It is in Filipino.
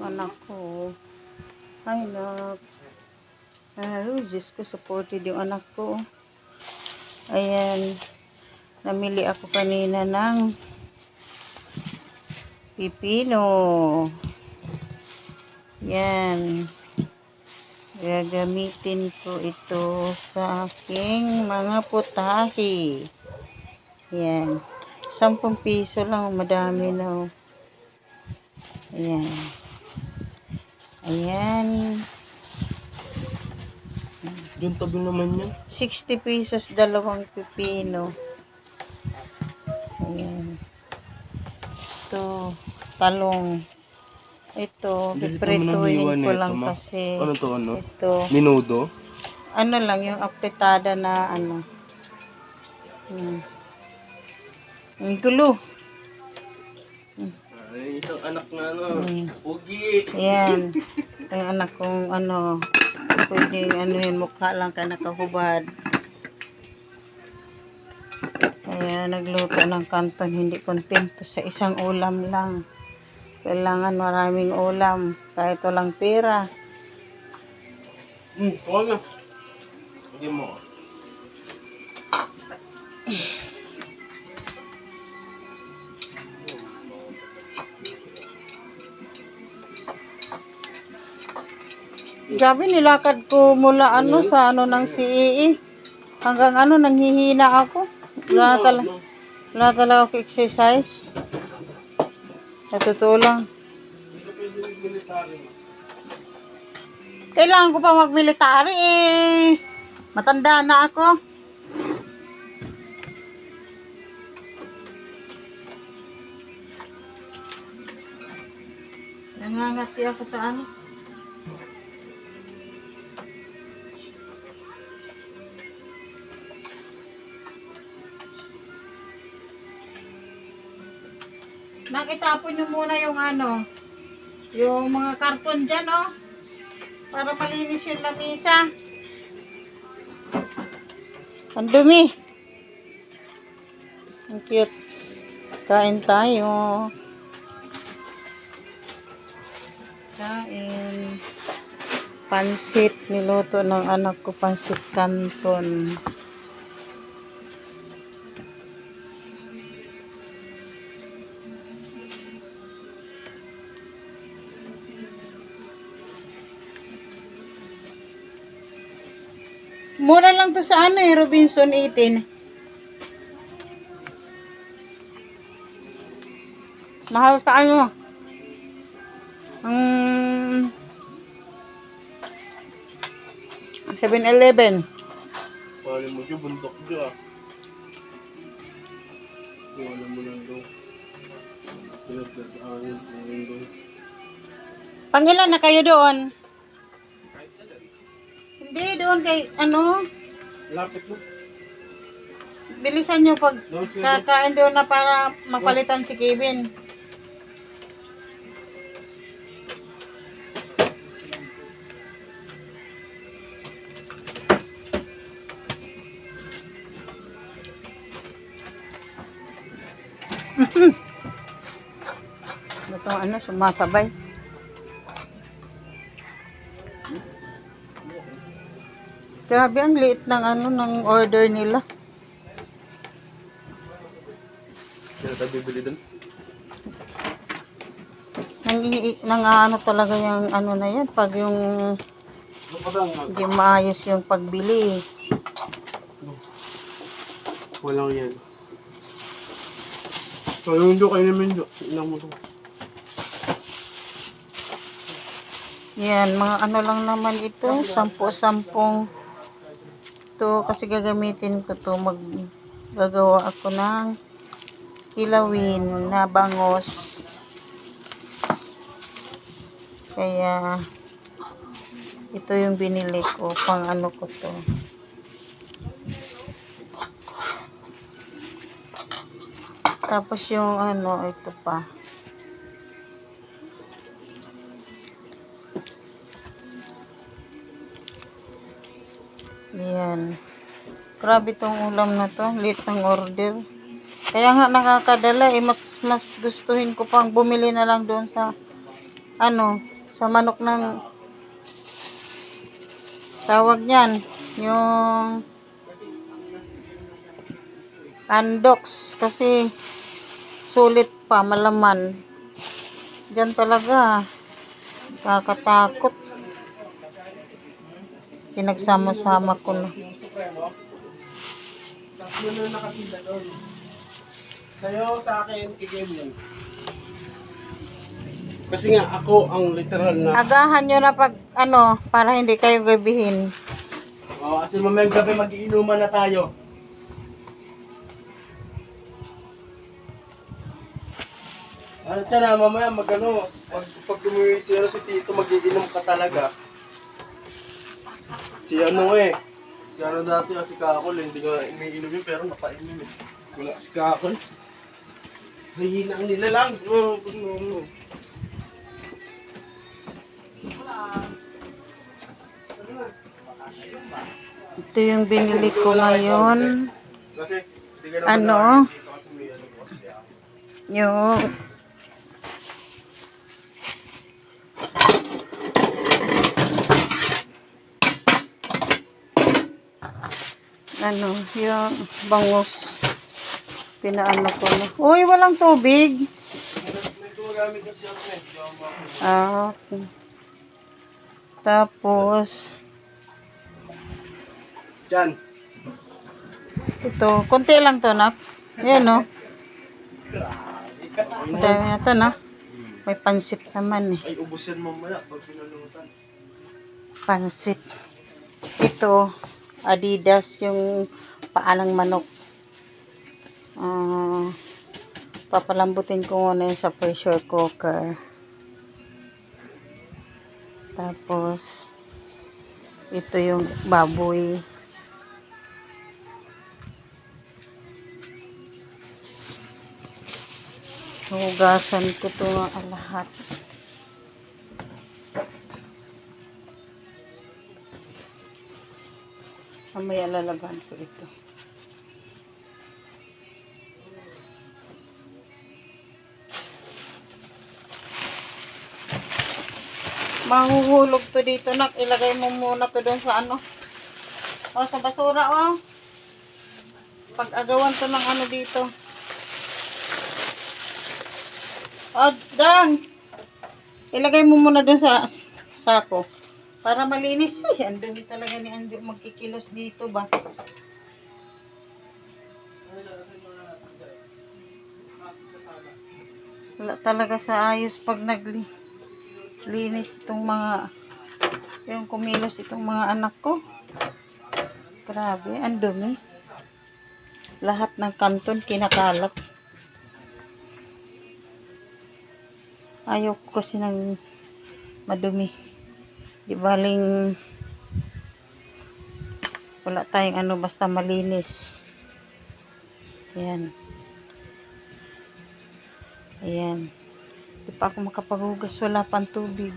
anak ko. Ay, nak. Ay, Diyos ko, supported yung anak ko. Ayan. Namili ako kanina ng pipino. Yan. Gagamitin ko ito sa aking mga putahe. Yan. 10 piso lang. Madami na. Ayan. Ayan. Doon tabi naman yan. 60 pesos, 2 pipino. Ayan. Ito, talong. Ito, piprituhin ko lang kasi. Ano to, ano? Ito. Minudo? Ano lang, yung apretada na ano. Ang gulo. Ay, isang anak na ano. Ugi. Ayan. Ang anak kong ano. Pwede ano yun, mukha lang ka nakahubad. Kaya nagluto ng kanton, hindi kontento sa isang ulam lang. Kailangan maraming ulam, kahit walang pera. Wala. Hindi mo. Gabi nilakad ko mula ano sa ano ng CEE. Hanggang ano, nanghihina ako. Wala talaga ako exercise. Sa totoo lang. Kailangan ko pa mag-military eh. Matanda na ako. Nangangati ako sa ano. Nakitapon nyo muna yung ano, yung mga karton dyan, oh. Para malinis yung lamisa. Ang dumi. Ang cute. Kain tayo. Kain. Pansit. Niluto ng anak ko, pansit canton. Mura lang to sa ano eh, Robinson 18. Mahal sa ano. 7-Eleven. Pali mo siya, bundok siya. Wala mo lang daw. Pinagkat sa akin, doon. Pangilan na kayo doon? Hindi, doon kay, ano, Lapit mo. bilisan nyo pag kakain doon na para mapalitan si Kevin. Ito ano, sumasabay. Grabe, ang liit ng ano, ng order nila. Sino tayo bibili doon? Ano talaga yung ano na yan, pag yung hindi maayos yung pagbili. Walang yan. Walang do kayo naman do. Ilang mo to. Yan, mga ano lang naman ito, 10-10 to kasi gagamitin ko to, gagawa ako ng kilawin na bangos. Kaya ito yung binili ko, pang ano ko to. Tapos yung ano, ito pa. Yan. Grabe tong ulam na to. Late ng order. Kaya nga nakakadala eh. Mas gustuhin ko pang bumili na lang doon sa ano, sa manok ng tawag niyan, yung andox, kasi sulit pa, malaman. Diyan talaga, kakatakot. Pinagsama-sama ko na. Tatlo na nakapila doon. Sa'yo, sa akin, kay mo. Kasi nga, ako ang literal na... Agahan nyo na pag, ano, para hindi kayo gabihin. Oo, kasi mamayang gabi mag-iinuman na tayo. Ano siya na, mamaya mag-ano, pag umuwi si Tito, mag-iinom ka talaga. Si ano si ano dati, si Kakol, hindi ko iniinom yun, pero napainom eh. Wala si Kakol. Hihina nila lang. Ito yung binili ko ngayon. Kasi, hindi ka Ano? dito kasi may ano ko kasi ako. Yung yung bangus. Pinaano ko na. Uy, walang tubig. May gumagamit na siya ako eh. Okay. Tapos, Diyan. ito, konti lang to, nak. Yan, no? Dami na to, na. May pansit naman, eh. Ay, ubos yan mamaya pag pinalutan. Pansit. Ito, Adidas, yung paalang manok. Papalambutin ko muna yun sa pressure cooker. Tapos, ito yung baboy. Hugasan ko ito nga lahat. Mamaya lalagyan ko ito. Mahuhulog to dito, nak. Ilagay mo muna to doon sa ano. O, sa basura, o. Pag-agawan to ng ano dito. O, Dan. Ilagay mo muna doon sa sako. Para malinis. Ay, andun talaga ni Andrew magkikilos dito ba. Wala talaga sa ayos pag naglinis itong mga yung kumilos itong mga anak ko. Grabe, ang dumi. Lahat ng kanton kinakalat. Ayaw ko kasi ng madumi. Di baling wala tayong ano, basta malinis. Ayan. Ayan. Di pa ako makapaghugas, wala pang tubig.